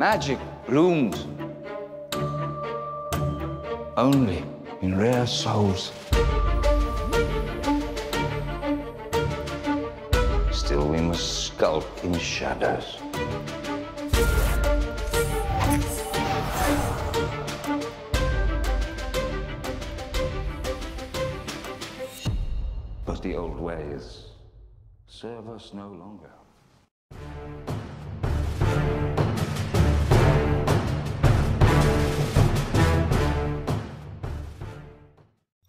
magic blooms only in rare souls. Still, we must skulk in shadows. But the old ways serve us no longer.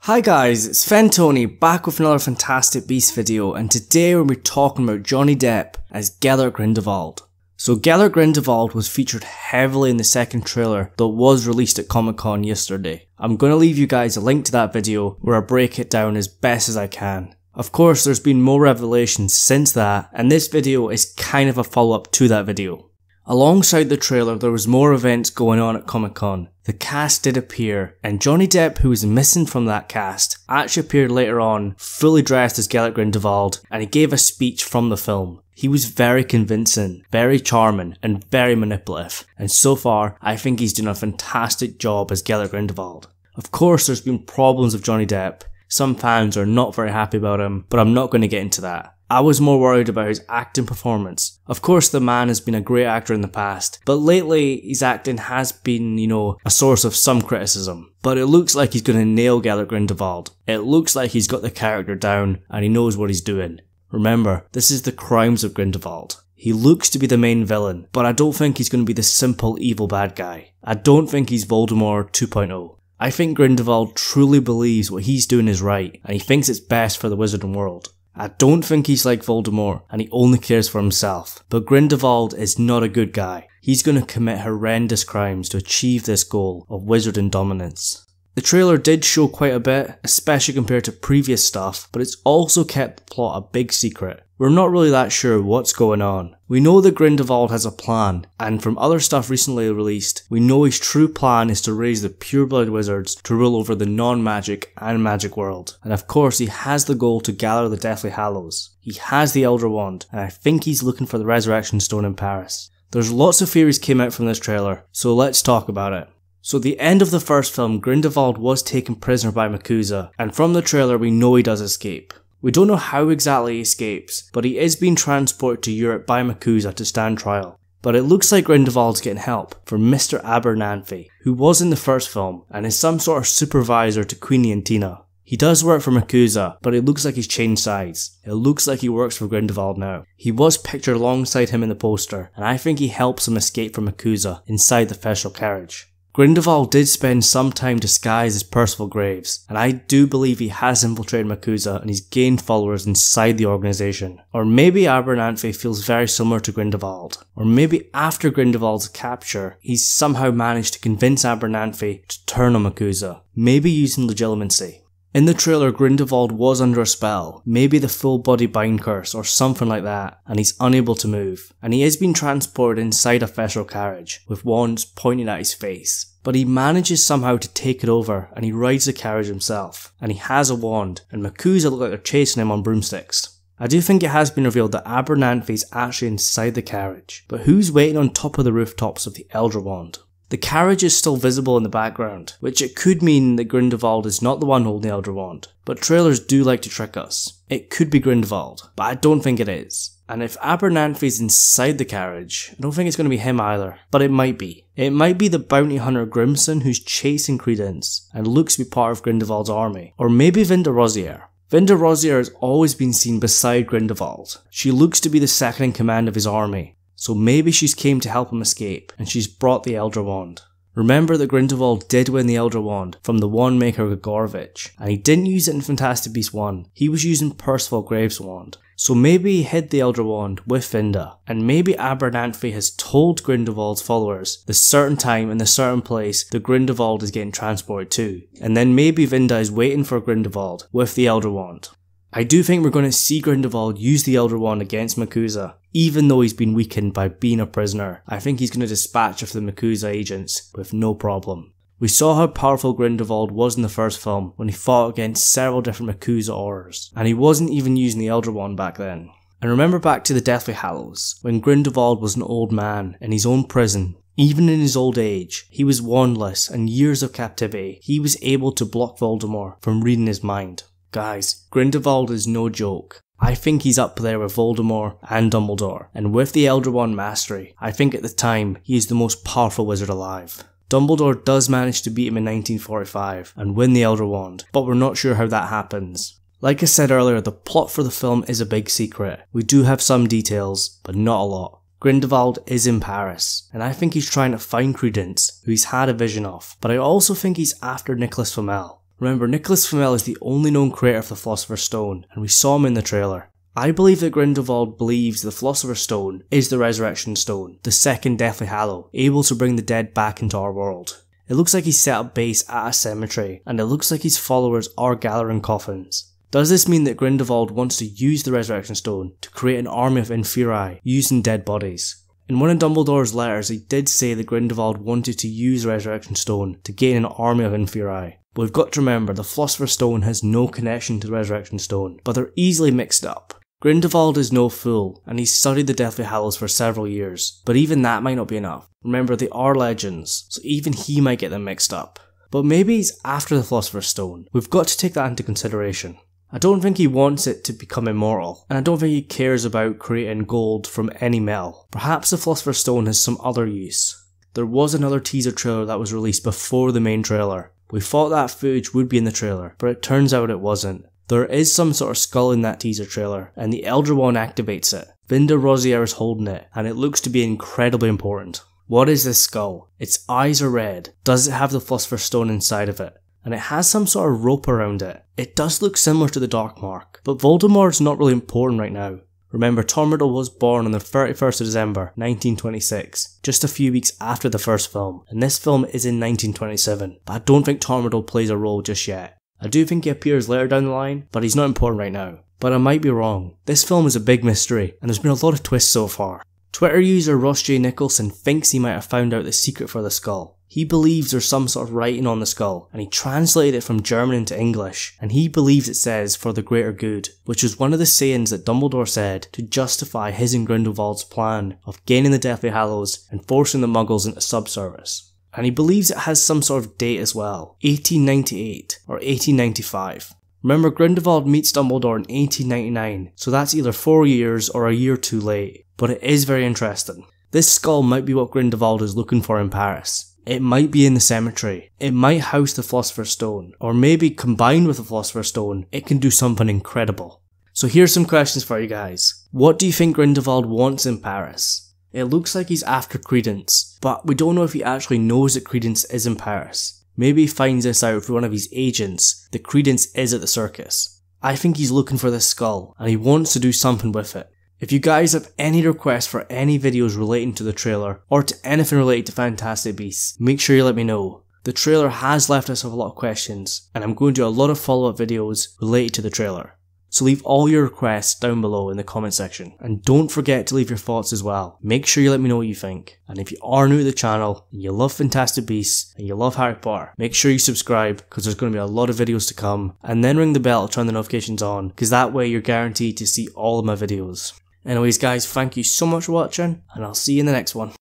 Hi guys, it's Fentony back with another Fantastic Beasts video, and today we'll be talking about Johnny Depp as Gellert Grindelwald. So Gellert Grindelwald was featured heavily in the second trailer that was released at Comic-Con yesterday. I'm going to leave you guys a link to that video where I break it down as best as I can. Of course, there's been more revelations since that, and this video is kind of a follow-up to that video. Alongside the trailer, there was more events going on at Comic-Con. The cast did appear, and Johnny Depp, who was missing from that cast, actually appeared later on, fully dressed as Gellert Grindelwald, and he gave a speech from the film. He was very convincing, very charming, and very manipulative, and so far, I think he's done a fantastic job as Gellert Grindelwald. Of course, there's been problems with Johnny Depp. Some fans are not very happy about him, but I'm not going to get into that. I was more worried about his acting performance. Of course, the man has been a great actor in the past, but lately his acting has been, a source of some criticism. But it looks like he's going to nail Gellert Grindelwald. It looks like he's got the character down and he knows what he's doing. Remember, this is the crimes of Grindelwald. He looks to be the main villain, but I don't think he's going to be the simple evil bad guy. I don't think he's Voldemort 2.0. I think Grindelwald truly believes what he's doing is right, and he thinks it's best for the wizarding world. I don't think he's like Voldemort, and he only cares for himself. But Grindelwald is not a good guy. He's going to commit horrendous crimes to achieve this goal of wizarding dominance. The trailer did show quite a bit, especially compared to previous stuff, but it's also kept the plot a big secret. We're not really that sure what's going on. We know that Grindelwald has a plan, and from other stuff recently released, we know his true plan is to raise the pureblood wizards to rule over the non-magic and magic world. And of course he has the goal to gather the Deathly Hallows. He has the Elder Wand, and I think he's looking for the Resurrection Stone in Paris. There's lots of theories came out from this trailer, so let's talk about it. So at the end of the first film, Grindelwald was taken prisoner by MACUSA, and from the trailer we know he does escape. We don't know how exactly he escapes, but he is being transported to Europe by MACUSA to stand trial. But it looks like Grindelwald's getting help from Mr. Abernathy, who was in the first film, and is some sort of supervisor to Queenie and Tina. He does work for MACUSA, but it looks like he's changed sides. It looks like he works for Grindelwald now. He was pictured alongside him in the poster, and I think he helps him escape from MACUSA inside the official carriage. Grindelwald did spend some time disguised as Percival Graves, and I do believe he has infiltrated MACUSA and he's gained followers inside the organisation. Or maybe Abernathy feels very similar to Grindelwald. Or maybe after Grindelwald's capture, he's somehow managed to convince Abernathy to turn on MACUSA, maybe using legitimacy. In the trailer, Grindelwald was under a spell, maybe the full body bind curse or something like that, and he's unable to move. And he is being transported inside a official carriage, with wands pointing at his face. But he manages somehow to take it over, and he rides the carriage himself. And he has a wand, and MACUSA look like they're chasing him on broomsticks. I do think it has been revealed that Abernathy's actually inside the carriage, but who's waiting on top of the rooftops of the Elder Wand? The carriage is still visible in the background, which it could mean that Grindelwald is not the one holding the Elder Wand, but trailers do like to trick us. It could be Grindelwald, but I don't think it is. And if Abernathy's inside the carriage, I don't think it's going to be him either, but it might be. It might be the bounty hunter Grimson who's chasing Credence, and looks to be part of Grindelwald's army, or maybe Vinda Rosier. Vinda Rosier has always been seen beside Grindelwald. She looks to be the second in command of his army. So maybe she's came to help him escape, and she's brought the Elder Wand. Remember that Grindelwald did win the Elder Wand from the wand maker Gregorevich, and he didn't use it in Fantastic Beasts 1, he was using Percival Graves' wand. So maybe he hid the Elder Wand with Vinda, and maybe Abernathy has told Grindelwald's followers the certain time and the certain place that Grindelwald is getting transported to, and then maybe Vinda is waiting for Grindelwald with the Elder Wand. I do think we're going to see Grindelwald use the Elder Wand against MACUSA, even though he's been weakened by being a prisoner. I think he's going to dispatch of the MACUSA agents with no problem. We saw how powerful Grindelwald was in the first film when he fought against several different MACUSA Aurors, and he wasn't even using the Elder Wand back then. And remember back to the Deathly Hallows, when Grindelwald was an old man in his own prison, Even in his old age, he was wandless and years of captivity, he was able to block Voldemort from reading his mind. Guys, Grindelwald is no joke. I think he's up there with Voldemort and Dumbledore, and with the Elder Wand mastery, I think at the time he is the most powerful wizard alive. Dumbledore does manage to beat him in 1945 and win the Elder Wand, but we're not sure how that happens. Like I said earlier, the plot for the film is a big secret. We do have some details, but not a lot. Grindelwald is in Paris, and I think he's trying to find Credence, who he's had a vision of, but I also think he's after Nicholas Flamel. Remember, Nicholas Flamel is the only known creator of the Philosopher's Stone, and we saw him in the trailer. I believe that Grindelwald believes the Philosopher's Stone is the Resurrection Stone, the second Deathly Hallow, able to bring the dead back into our world. It looks like he's set up base at a cemetery, and it looks like his followers are gathering coffins. Does this mean that Grindelwald wants to use the Resurrection Stone to create an army of Inferi using dead bodies? In one of Dumbledore's letters, he did say that Grindelwald wanted to use the Resurrection Stone to gain an army of Inferi. But we've got to remember, the Philosopher's Stone has no connection to the Resurrection Stone, but they're easily mixed up. Grindelwald is no fool, and he's studied the Deathly Hallows for several years, but even that might not be enough. Remember, they are legends, so even he might get them mixed up. But maybe he's after the Philosopher's Stone. We've got to take that into consideration. I don't think he wants it to become immortal, and I don't think he cares about creating gold from any metal. Perhaps the Philosopher's Stone has some other use. There was another teaser trailer that was released before the main trailer. We thought that footage would be in the trailer, but it turns out it wasn't. There is some sort of skull in that teaser trailer, and the Elder Wand activates it. Vinda Rosier is holding it, and it looks to be incredibly important. What is this skull? Its eyes are red. Does it have the Philosopher's Stone inside of it? And it has some sort of rope around it. It does look similar to the Dark Mark, but Voldemort's not really important right now. Remember, Tom Riddle was born on the 31st of December 1926, just a few weeks after the first film, and this film is in 1927, but I don't think Tom Riddle plays a role just yet. I do think he appears later down the line, but he's not important right now. But I might be wrong. This film is a big mystery, and there's been a lot of twists so far. Twitter user Ross J. Nicholson thinks he might have found out the secret for the skull. He believes there's some sort of writing on the skull, and he translated it from German into English, and he believes it says for the greater good, which is one of the sayings that Dumbledore said to justify his and Grindelwald's plan of gaining the Deathly Hallows and forcing the Muggles into subservice. And he believes it has some sort of date as well, 1898 or 1895. Remember, Grindelwald meets Dumbledore in 1899, so that's either 4 years or a year too late, but it is very interesting. This skull might be what Grindelwald is looking for in Paris. It might be in the cemetery, it might house the Philosopher's Stone, or maybe combined with the Philosopher's Stone, it can do something incredible. So here's some questions for you guys. What do you think Grindelwald wants in Paris? It looks like he's after Credence, but we don't know if he actually knows that Credence is in Paris. Maybe he finds this out through one of his agents, that Credence is at the circus. I think he's looking for this skull, and he wants to do something with it. If you guys have any requests for any videos relating to the trailer, or to anything related to Fantastic Beasts, make sure you let me know. The trailer has left us with a lot of questions, and I'm going to do a lot of follow-up videos related to the trailer. So leave all your requests down below in the comment section, and don't forget to leave your thoughts as well. Make sure you let me know what you think. And if you are new to the channel, and you love Fantastic Beasts, and you love Harry Potter, make sure you subscribe, because there's going to be a lot of videos to come, and then ring the bell to turn the notifications on, because that way you're guaranteed to see all of my videos. Anyways guys, thank you so much for watching, and I'll see you in the next one.